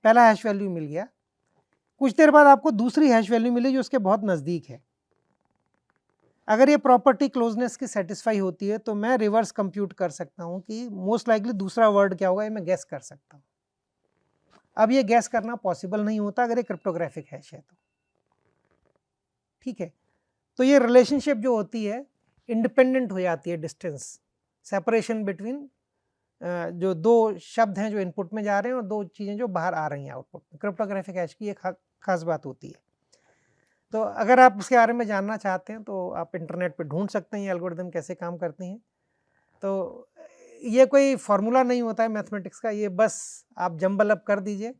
[SPEAKER 1] पहला हैश वैल्यू मिल गया, कुछ देर बाद आपको दूसरी हैश वैल्यू मिली जो उसके बहुत नज़दीक है। अगर ये प्रॉपर्टी क्लोजनेस की सेटिस्फाई होती है तो मैं रिवर्स कंप्यूट कर सकता हूँ कि मोस्ट लाइकली दूसरा वर्ड क्या होगा, ये मैं गैस कर सकता हूँ। अब ये गैस करना पॉसिबल नहीं होता अगर ये क्रिप्टोग्राफिक हैश है तो। ठीक है, तो ये रिलेशनशिप जो होती है इंडिपेंडेंट हो जाती है डिस्टेंस, सेपरेशन बिटवीन जो दो शब्द हैं जो इनपुट में जा रहे हैं और दो चीज़ें जो बाहर आ रही हैं आउटपुट में। क्रिप्टोग्राफिक हैश की एक खास बात होती है। तो अगर आप उसके बारे में जानना चाहते हैं तो आप इंटरनेट पे ढूंढ सकते हैं ये एल्गोरिदम कैसे काम करती हैं। तो ये कोई फार्मूला नहीं होता है मैथमेटिक्स का, ये बस आप जंबल अप कर दीजिए,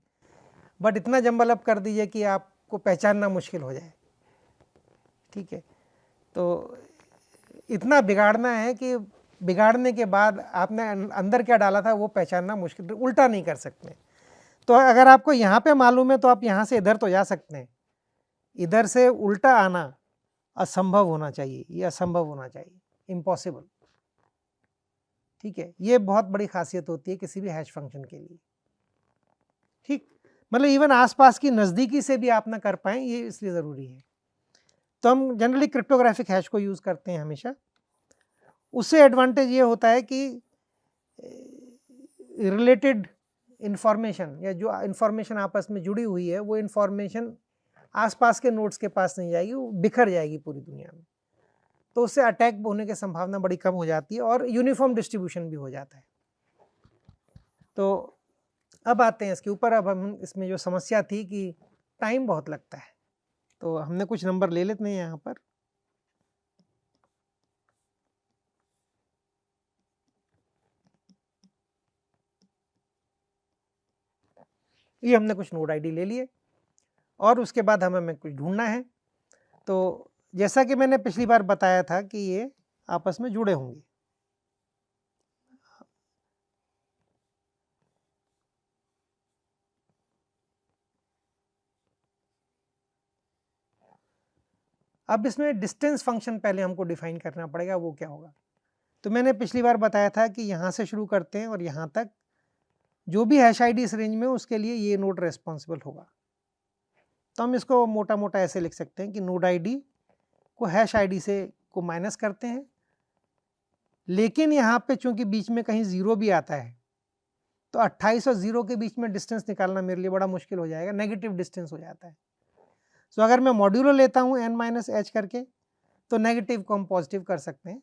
[SPEAKER 1] बट इतना जंबल अप कर दीजिए कि आपको पहचानना मुश्किल हो जाए। ठीक है, तो इतना बिगाड़ना है कि बिगाड़ने के बाद आपने अंदर क्या डाला था वो पहचानना मुश्किल, उल्टा नहीं कर सकते। तो अगर आपको यहाँ पे मालूम है तो आप यहाँ से इधर तो जा सकते हैं, इधर से उल्टा आना असंभव होना चाहिए, ये असंभव होना चाहिए, इम्पॉसिबल। ठीक है, ये बहुत बड़ी खासियत होती है किसी भी हैश फंक्शन के लिए। ठीक, मतलब इवन आसपास की नज़दीकी से भी आप ना कर पाएँ, ये इसलिए ज़रूरी है। तो हम जनरली क्रिप्टोग्राफिक हैश को यूज़ करते हैं हमेशा। उससे एडवांटेज ये होता है कि रिलेटेड इन्फॉर्मेशन या जो इन्फॉर्मेशन आपस में जुड़ी हुई है, वो इन्फॉर्मेशन आसपास के नोड्स के पास नहीं जाएगी, वो बिखर जाएगी पूरी दुनिया में। तो उससे अटैक होने की संभावना बड़ी कम हो जाती है और यूनिफॉर्म डिस्ट्रीब्यूशन भी हो जाता है। तो अब आते हैं इसके ऊपर। अब हम इसमें जो समस्या थी कि टाइम बहुत लगता है, तो हमने कुछ नंबर ले लेते हैं यहाँ पर। ये हमने कुछ नोड आईडी ले लिए और उसके बाद हमें कुछ ढूंढना है। तो जैसा कि मैंने पिछली बार बताया था कि ये आपस में जुड़े होंगे। अब इसमें डिस्टेंस फंक्शन पहले हमको डिफाइन करना पड़ेगा, वो क्या होगा। तो मैंने पिछली बार बताया था कि यहाँ से शुरू करते हैं और यहाँ तक जो भी हैश आईडी इस रेंज में उसके लिए ये नोड रेस्पॉन्सिबल होगा। तो हम इसको मोटा मोटा ऐसे लिख सकते हैं कि नोड आईडी को हैश आईडी से को माइनस करते हैं, लेकिन यहाँ पे चूंकि बीच में कहीं ज़ीरो भी आता है तो 28 और 0 के बीच में डिस्टेंस निकालना मेरे लिए बड़ा मुश्किल हो जाएगा, नेगेटिव डिस्टेंस हो जाता है। तो अगर मैं मॉड्यूलो लेता हूँ n माइनस एच करके, तो नेगेटिव को हम पॉजिटिव कर सकते हैं,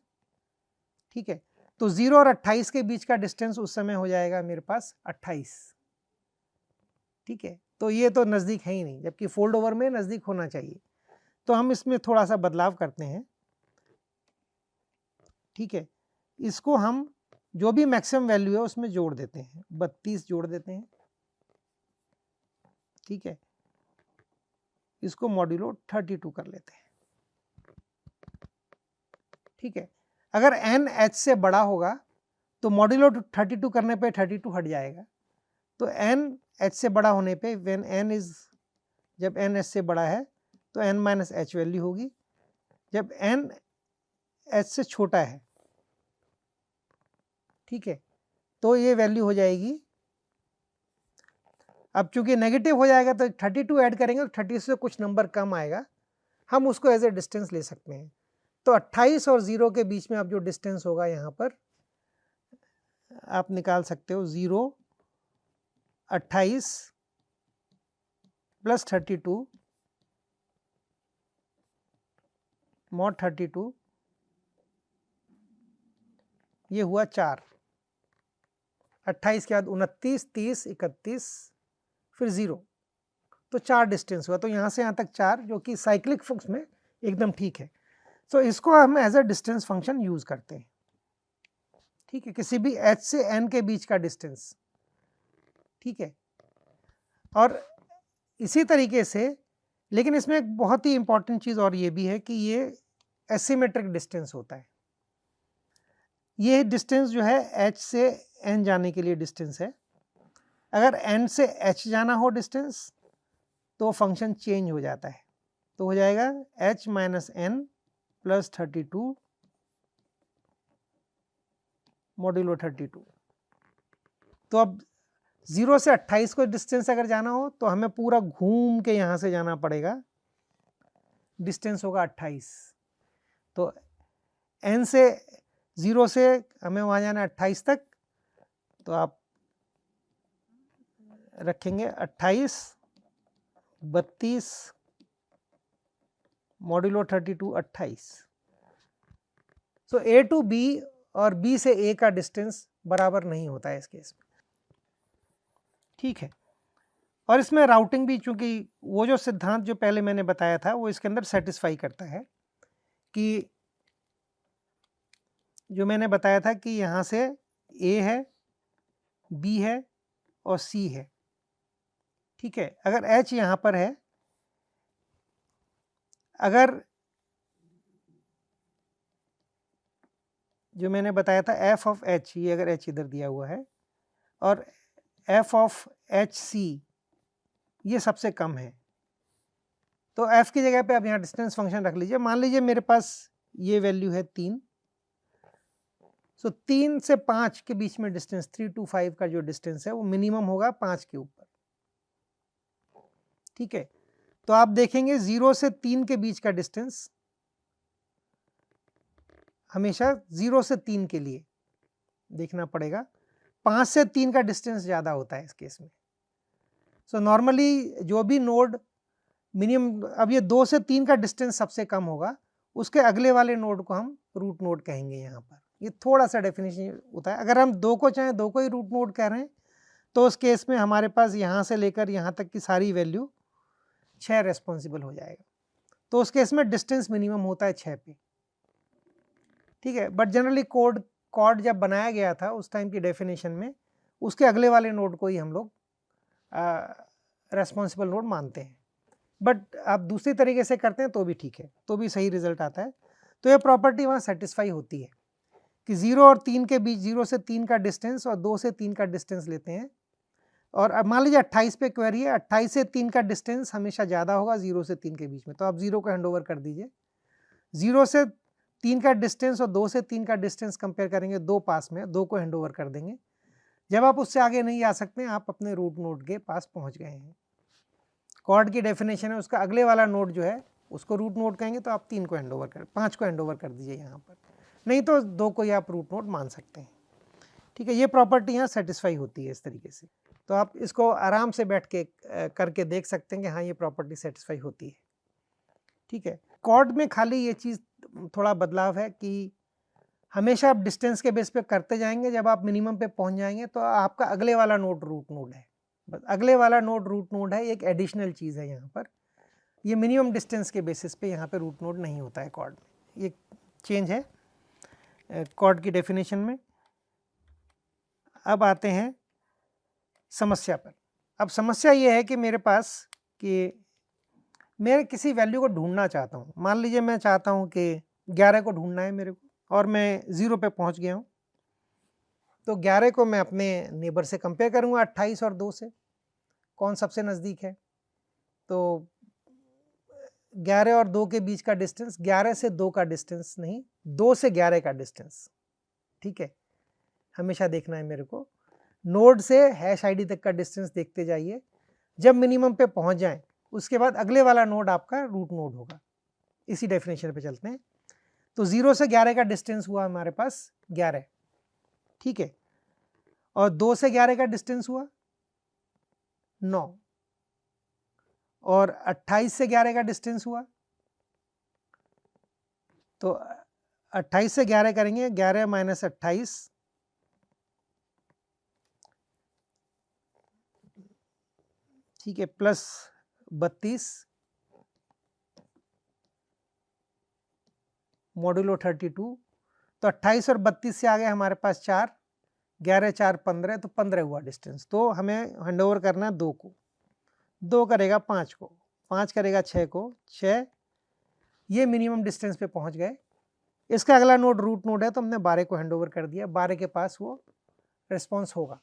[SPEAKER 1] ठीक है। तो 0 और 28 के बीच का डिस्टेंस उस समय हो जाएगा मेरे पास 28, ठीक है। तो ये तो नज़दीक है ही नहीं, जबकि फोल्ड ओवर में नज़दीक होना चाहिए। तो हम इसमें थोड़ा सा बदलाव करते हैं, ठीक है। इसको हम जो भी मैक्सिमम वैल्यू है उसमें जोड़ देते हैं, 32 जोड़ देते हैं, ठीक है। इसको मॉड्यूलो 32 कर लेते हैं, ठीक है। अगर n h से बड़ा होगा तो मॉड्यूलो 32 करने पे 32 हट जाएगा। तो n h से बड़ा होने पे व्हेन n इज, जब n h से बड़ा है तो n माइनस एच वैल्यू होगी। जब n h से छोटा है, ठीक है, तो ये वैल्यू हो जाएगी। अब चूंकि नेगेटिव हो जाएगा तो 32 ऐड करेंगे तो 30 से कुछ नंबर कम आएगा, हम उसको एज ए डिस्टेंस ले सकते हैं। तो 28 और 0 के बीच में अब जो डिस्टेंस होगा यहाँ पर आप निकाल सकते हो, 0 28 प्लस 32 मॉड 32, ये हुआ 4। 28 के बाद 29, 30, 31, फिर 0, तो 4 डिस्टेंस हुआ। तो यहाँ से यहाँ तक 4, जो कि साइक्लिक फंक्स में एकदम ठीक है। तो इसको हम as a distance function use करते हैं, ठीक है, किसी भी h से n के बीच का डिस्टेंस, ठीक है। और इसी तरीके से, लेकिन इसमें एक बहुत ही इंपॉर्टेंट चीज़ और ये भी है कि ये एसिमेट्रिक डिस्टेंस होता है। ये डिस्टेंस जो है h से n जाने के लिए डिस्टेंस है। अगर n से h जाना हो डिस्टेंस तो फंक्शन चेंज हो जाता है, तो हो जाएगा h minus n plus 32 modulo 32। तो अब 0 से 28 को डिस्टेंस अगर जाना हो तो हमें पूरा घूम के यहाँ से जाना पड़ेगा, डिस्टेंस होगा 28। तो n से 0 से हमें वहाँ जाना 28 तक, तो आप रखेंगे 28 32 modulo 32 28। So a to b और b से a का डिस्टेंस बराबर नहीं होता है इस केस में, ठीक है। और इसमें राउटिंग भी, चूंकि वो जो सिद्धांत जो पहले मैंने बताया था वो इसके अंदर सेटिस्फाई करता है कि जो मैंने बताया था कि यहाँ से a है, b है और c है, ठीक है। अगर h यहाँ पर है, अगर जो मैंने बताया था f ऑफ h, ये अगर h इधर दिया हुआ है और f ऑफ एच सी ये सबसे कम है, तो f की जगह पे आप यहाँ डिस्टेंस फंक्शन रख लीजिए। मान लीजिए मेरे पास ये वैल्यू है 3, सो 3 से 5 के बीच में डिस्टेंस 3 to 5 का जो डिस्टेंस है वो मिनिमम होगा 5 के ऊपर, ठीक है। तो आप देखेंगे 0 से 3 के बीच का डिस्टेंस हमेशा 0 से 3 के लिए देखना पड़ेगा, 5 से 3 का डिस्टेंस ज़्यादा होता है इस केस में। सो नॉर्मली जो भी नोड मिनिमम, अब ये 2 से 3 का डिस्टेंस सबसे कम होगा, उसके अगले वाले नोड को हम रूट नोड कहेंगे। यहाँ पर ये थोड़ा सा डेफिनेशन होता है। अगर हम 2 को चाहें 2 को ही रूट नोड कह रहे हैं तो उस केस में हमारे पास यहाँ से लेकर यहाँ तक की सारी वैल्यू 6 रेस्पॉन्सिबल हो जाएगा। तो उस केस में डिस्टेंस मिनिमम होता है 6 पे, ठीक है। बट जनरली कॉर्ड जब बनाया गया था उस टाइम की डेफिनेशन में उसके अगले वाले नोड को ही हम लोग रेस्पॉन्सिबल नोड मानते हैं। बट आप दूसरी तरीके से करते हैं तो भी ठीक है, तो भी सही रिजल्ट आता है। तो ये प्रॉपर्टी वहाँ सेटिस्फाई होती है कि 0 और 3 के बीच, 0 से 3 का डिस्टेंस और 2 से 3 का डिस्टेंस लेते हैं। और अब मान लीजिए 28 पे क्वेरी है, 28 से 3 का डिस्टेंस हमेशा ज़्यादा होगा 0 से 3 के बीच में, तो आप 0 को हैंड ओवर कर दीजिए। 0 से 3 का डिस्टेंस और 2 से 3 का डिस्टेंस कंपेयर करेंगे, 2 पास में, 2 को हैंड ओवर कर देंगे। जब आप उससे आगे नहीं आ सकते, आप अपने रूट नोड के पास पहुंच गए हैं। कॉर्ड की डेफिनेशन है उसका अगले वाला नोड जो है उसको रूट नोड कहेंगे, तो आप 3 को हैंड ओवर कर, 5 को हैंड ओवर कर दीजिए यहाँ पर, नहीं तो 2 को ही आप रूट नोड मान सकते हैं, ठीक है। ये प्रॉपर्टी यहाँ सेटिस्फाई होती है इस तरीके से। तो आप इसको आराम से बैठ के करके देख सकते हैं कि हाँ ये प्रॉपर्टी सेटिस्फाई होती है, ठीक है। कॉर्ड में खाली ये चीज़ थोड़ा बदलाव है कि हमेशा आप डिस्टेंस के बेस पे करते जाएंगे, जब आप मिनिमम पे पहुंच जाएंगे तो आपका अगले वाला नोड रूट नोड है, बस अगले वाला नोड रूट नोड है, एक एडिशनल चीज़ है यहाँ पर। ये मिनिमम डिस्टेंस के बेसिस पे यहाँ पे रूट नोड नहीं होता है कॉर्ड में, ये चेंज है कॉर्ड की डेफिनेशन में। अब आते हैं समस्या पर। अब समस्या ये है कि मेरे पास कि मैं किसी वैल्यू को ढूंढना चाहता हूँ। मान लीजिए मैं चाहता हूँ कि 11 को ढूंढना है मेरे को और मैं 0 पे पहुँच गया हूँ, तो 11 को मैं अपने नेबर से कंपेयर करूँगा 28 और 2 से, कौन सबसे नज़दीक है। तो 11 और 2 के बीच का डिस्टेंस, 11 से 2 का डिस्टेंस नहीं, 2 से 11 का डिस्टेंस, ठीक है, हमेशा देखना है मेरे को। नोड से हैश आईडी तक का डिस्टेंस देखते जाइए, जब मिनिमम पे पहुंच जाएं उसके बाद अगले वाला नोड आपका रूट नोड होगा। इसी डेफिनेशन पे चलते हैं। तो 0 से 11 का डिस्टेंस हुआ हमारे पास 11, ठीक है, और 2 से 11 का डिस्टेंस हुआ 9, और 28 से 11 का डिस्टेंस हुआ, तो 28 से 11 करेंगे, 11 माइनस 28, ठीक है, प्लस 32 मॉड्यूलो 32। तो 28 और 32 से आ गए हमारे पास 4, 11 4 15, तो 15 हुआ डिस्टेंस। तो हमें हैंड ओवर करना है 2 को, 2 करेगा 5 को, 5 करेगा 6 को, 6, ये मिनिमम डिस्टेंस पे पहुंच गए। इसका अगला नोड रूट नोड है, तो हमने 12 को हैंड ओवर कर दिया, 12 के पास वो रिस्पॉन्स होगा,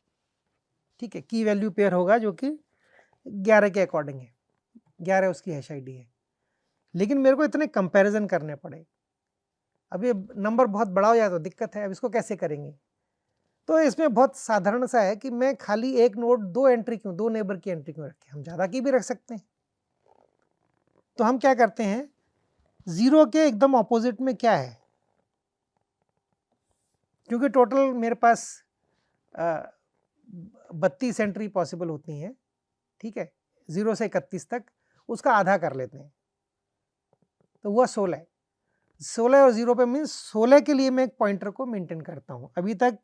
[SPEAKER 1] ठीक है, की वैल्यू पेयर होगा जो कि 11 के अकॉर्डिंग है, 11 उसकी हैश आईडी है। लेकिन मेरे को इतने कंपैरिजन करने पड़े, अब ये नंबर बहुत बड़ा हो जाए तो दिक्कत है। अब इसको कैसे करेंगे? तो इसमें बहुत साधारण सा है कि मैं खाली एक नोड 2 एंट्री क्यों, 2 नेबर की एंट्री क्यों रखें, हम ज़्यादा की भी रख सकते हैं। तो हम क्या करते हैं, 0 के एकदम ऑपोजिट में क्या है, क्योंकि टोटल मेरे पास 32 एंट्री पॉसिबल होती हैं, ठीक है, 0 से 31 तक, उसका आधा कर लेते हैं, तो वह 16 और 0 पे मीन्स 16 के लिए मैं एक पॉइंटर को मेंटेन करता हूँ। अभी तक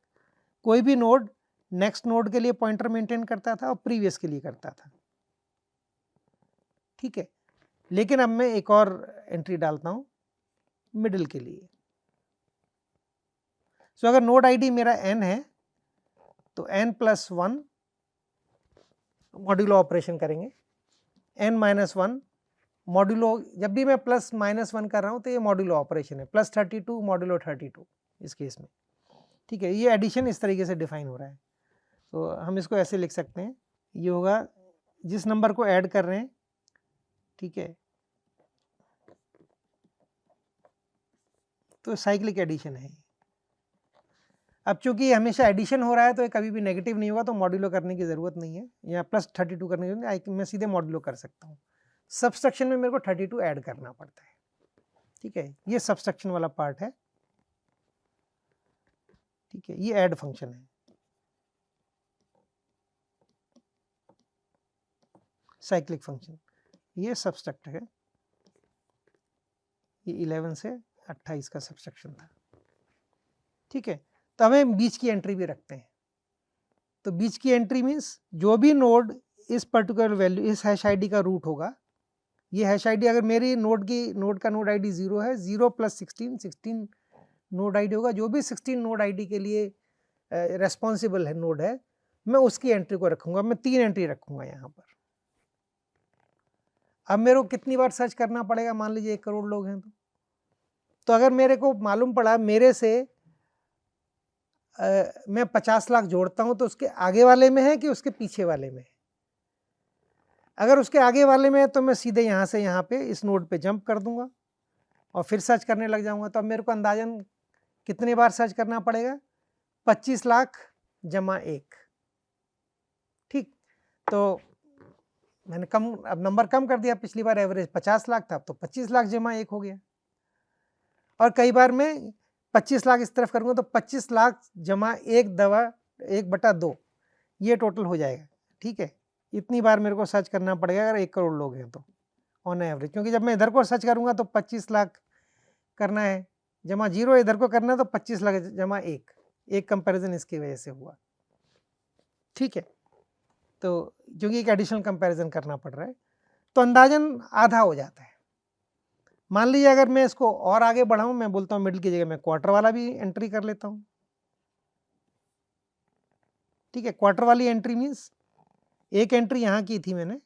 [SPEAKER 1] कोई भी नोड नेक्स्ट नोड के लिए पॉइंटर मेंटेन करता था और प्रीवियस के लिए करता था, ठीक है। लेकिन अब मैं एक और एंट्री डालता हूँ मिडिल के लिए। सो अगर नोड आईडी मेरा n है तो n+1 मॉड्यूलो ऑपरेशन करेंगे, n-1 मॉड्यूलो, जब भी मैं +-1 कर रहा हूँ तो ये मॉड्यूलो ऑपरेशन है, +32 मॉड्यूलो 32 इस केस में, ठीक है। ये एडिशन इस तरीके से डिफाइन हो रहा है, तो हम इसको ऐसे लिख सकते हैं, ये होगा जिस नंबर को ऐड कर रहे हैं, ठीक है, तो साइक्लिक एडिशन है। अब चूंकि हमेशा एडिशन हो रहा है तो ये कभी भी नेगेटिव नहीं होगा, तो मॉड्यूलो करने की ज़रूरत नहीं है, या प्लस 32 करने की जरूरत नहीं, मैं सीधे मॉड्यूलो कर सकता हूँ। सबस्ट्रक्शन में मेरे को 32 ऐड करना पड़ता है, ठीक है। ये सबस्ट्रक्शन वाला पार्ट है, ठीक है, ये ऐड फंक्शन है। साइक्लिक फंक्शन, ये सबस्ट्रक्ट है, ये 11 से 28 का सबस्ट्रक्शन था, ठीक है। तो हमें बीच की एंट्री भी रखते हैं। तो बीच की एंट्री मीन्स जो भी नोड इस पर्टिकुलर वैल्यू, इस हैश आईडी का रूट होगा, ये हैश आईडी अगर मेरी नोड का नोड आईडी 0 है, 0 प्लस 16 नोड आईडी होगा, जो भी 16 नोड आईडी के लिए रेस्पॉन्सिबल है नोड है, मैं उसकी एंट्री को रखूंगा। मैं 3 एंट्री रखूंगा यहाँ पर। अब मेरे को कितनी बार सर्च करना पड़ेगा, मान लीजिए 1 करोड़ लोग हैं तो अगर मेरे को मालूम पड़ा मेरे से मैं 50 लाख जोड़ता हूं तो उसके आगे वाले में है कि उसके पीछे वाले में है। अगर उसके आगे वाले में है तो मैं सीधे यहाँ से यहाँ पे इस नोड पे जंप कर दूंगा और फिर सर्च करने लग जाऊंगा। तो अब मेरे को अंदाजन कितने बार सर्च करना पड़ेगा, 25 लाख जमा 1, ठीक। तो मैंने अब नंबर कम कर दिया, पिछली बार एवरेज 50 लाख था, तो 25 लाख जमा 1 हो गया। और कई बार मैं 25 लाख इस तरफ करूंगा तो 25 लाख जमा 1/2 ये टोटल हो जाएगा, ठीक है। इतनी बार मेरे को सर्च करना पड़ेगा अगर 1 करोड़ लोग हैं तो ऑन एवरेज, क्योंकि जब मैं इधर को सर्च करूंगा तो 25 लाख करना है, जमा 0 इधर को करना है तो 25 लाख जमा 1, एक कंपैरिजन इसकी वजह से हुआ, ठीक है। तो क्योंकि एक एडिशनल कंपैरिजन करना पड़ रहा है तो अंदाजन आधा हो जाता है। मान लीजिए अगर मैं इसको और आगे बढ़ाऊं, मैं बोलता हूं मिडिल की जगह मैं क्वार्टर वाला भी एंट्री कर लेता हूं, ठीक है। क्वार्टर वाली एंट्री मीन्स एक एंट्री यहां की थी मैंने,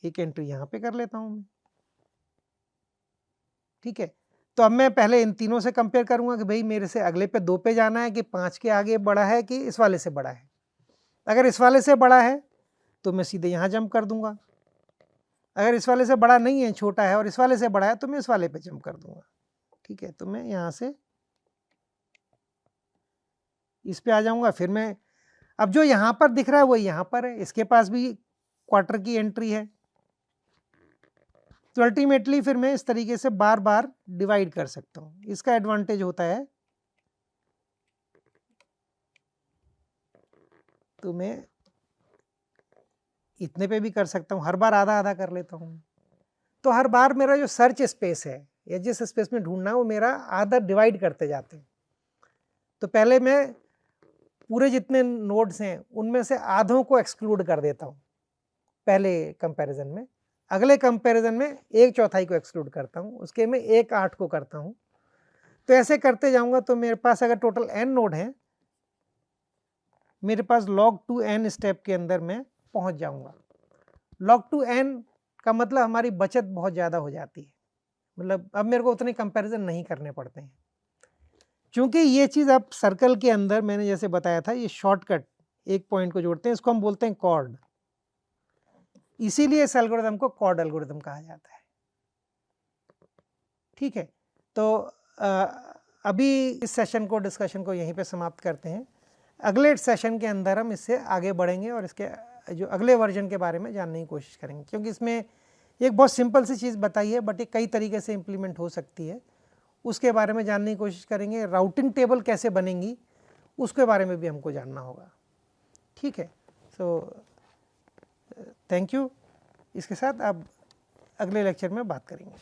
[SPEAKER 1] एक एंट्री यहां पे कर लेता हूं मैं, ठीक है। तो अब मैं पहले इन तीनों से कंपेयर करूंगा कि भाई मेरे से अगले पे 2 पे जाना है कि 5 के आगे बड़ा है कि इस वाले से बड़ा है। अगर इस वाले से बड़ा है तो मैं सीधे यहां जंप कर दूंगा, अगर इस वाले से बड़ा नहीं है, छोटा है, और इस वाले से बड़ा है तो मैं इस वाले पे जंप कर दूंगा, ठीक है। तो मैं यहां से इस पे आ जाऊंगा, फिर मैं अब जो यहां पर दिख रहा है वो यहां पर है, इसके पास भी क्वार्टर की एंट्री है। तो अल्टीमेटली फिर मैं इस तरीके से बार बार डिवाइड कर सकता हूं। इसका एडवांटेज होता है, तो मैं इतने पे भी कर सकता हूं, हर बार आधा आधा कर लेता हूं। तो हर बार मेरा जो सर्च स्पेस है या जिस स्पेस में ढूंढना है वो मेरा आधा डिवाइड करते जाते हैं। तो पहले मैं पूरे जितने नोड्स हैं उनमें से आधों को एक्सक्लूड कर देता हूं पहले कंपैरिजन में, अगले कंपैरिजन में 1/4 को एक्सक्लूड करता हूं, उसके में 1/8 को करता हूं। तो ऐसे करते जाऊंगा तो मेरे पास अगर टोटल n नोड है, मेरे पास log 2n स्टेप के अंदर मैं पहुंच जाऊंगा। log 2n का मतलब हमारी बचत बहुत ज़्यादा हो जाती है, मतलब अब मेरे को उतने कंपैरिजन नहीं करने पड़ते हैं, क्योंकि ये चीज़ अब सर्कल के अंदर मैंने जैसे बताया था, ये शॉर्टकट एक पॉइंट को जोड़ते हैं, इसको हम बोलते हैं कॉर्ड, इसीलिए इस एल्गोरिथम को कॉर्ड एल्गोरिथम कहा जाता है, ठीक है। तो अभी इस सेशन को, डिस्कशन को यहीं पे समाप्त करते हैं। अगले सेशन के अंदर हम इससे आगे बढ़ेंगे और इसके जो अगले वर्जन के बारे में जानने की कोशिश करेंगे, क्योंकि इसमें एक बहुत सिंपल सी चीज़ बताई है बट ये कई तरीके से इम्प्लीमेंट हो सकती है, उसके बारे में जानने की कोशिश करेंगे। राउटिंग टेबल कैसे बनेंगी उसके बारे में भी हमको जानना होगा, ठीक है। So thank you. इसके साथ अब अगले लेक्चर में बात करेंगे।